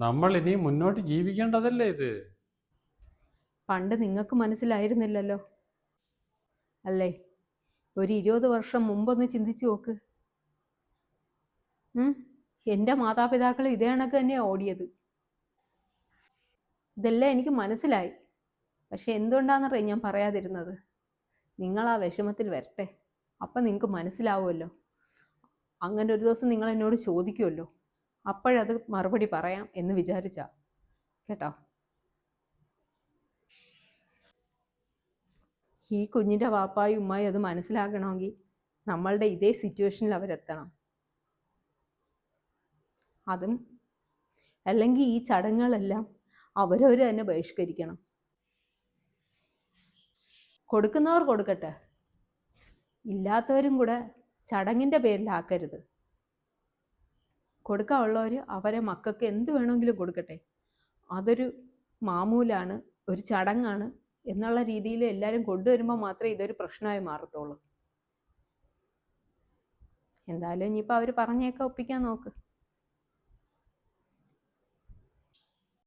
നമ്മൾ ഇനി മുന്നോട്ട് ജീവിക്കേണ്ടതല്ലേ ഇത്? പണ്ട് നിങ്ങൾക്ക് മനസ്സിലായിരുന്നില്ലല്ലോ അല്ലേ? ഒരു 20 വർഷം മുമ്പൊന്ന് ചിന്തിച്ചു നോക്ക്. എൻ്റെ മാതാപിതാക്കൾ ഇതേ കണക്ക് തന്നെയാണ് ഓടിയത്. ഇതെല്ലാം എനിക്ക് മനസ്സിലായി. പക്ഷെ എന്തുകൊണ്ടാണെന്നറിയാം ഞാൻ പറയാതിരുന്നത്. നിങ്ങൾ ആ വിഷമത്തിൽ വരട്ടെ, അപ്പം നിങ്ങൾക്ക് മനസ്സിലാവുമല്ലോ. അങ്ങനെ ഒരു ദിവസം നിങ്ങൾ എന്നോട് ചോദിക്കുമല്ലോ, അപ്പോഴത് മറുപടി പറയാം എന്ന് വിചാരിച്ചാ. കേട്ടോ? ഈ കുഞ്ഞിൻ്റെ വാപ്പായും ഉമ്മായും അത് മനസ്സിലാക്കണമെങ്കിൽ നമ്മളുടെ ഇതേ സിറ്റുവേഷനിൽ അവരെത്തണം. അതും അല്ലെങ്കിൽ ഈ ചടങ്ങുകളെല്ലാം അവരവർ തന്നെ ബഹിഷ്കരിക്കണം. കൊടുക്കുന്നവർ കൊടുക്കട്ടെ, ഇല്ലാത്തവരും കൂടെ ചടങ്ങിൻ്റെ പേരിലാക്കരുത്. കൊടുക്കാനുള്ളവർ അവരെ മക്കൾക്ക് എന്ത് വേണമെങ്കിലും കൊടുക്കട്ടെ. അതൊരു മാമൂലാണ്, ഒരു ചടങ്ങാണ് എന്നുള്ള രീതിയിൽ എല്ലാവരും കൊണ്ടുവരുമ്പോൾ മാത്രമേ ഇതൊരു പ്രശ്നമായി മാറത്തുള്ളൂ. എന്തായാലും ഇനിയിപ്പോൾ അവർ പറഞ്ഞേക്കെ ഒപ്പിക്കാൻ നോക്ക്.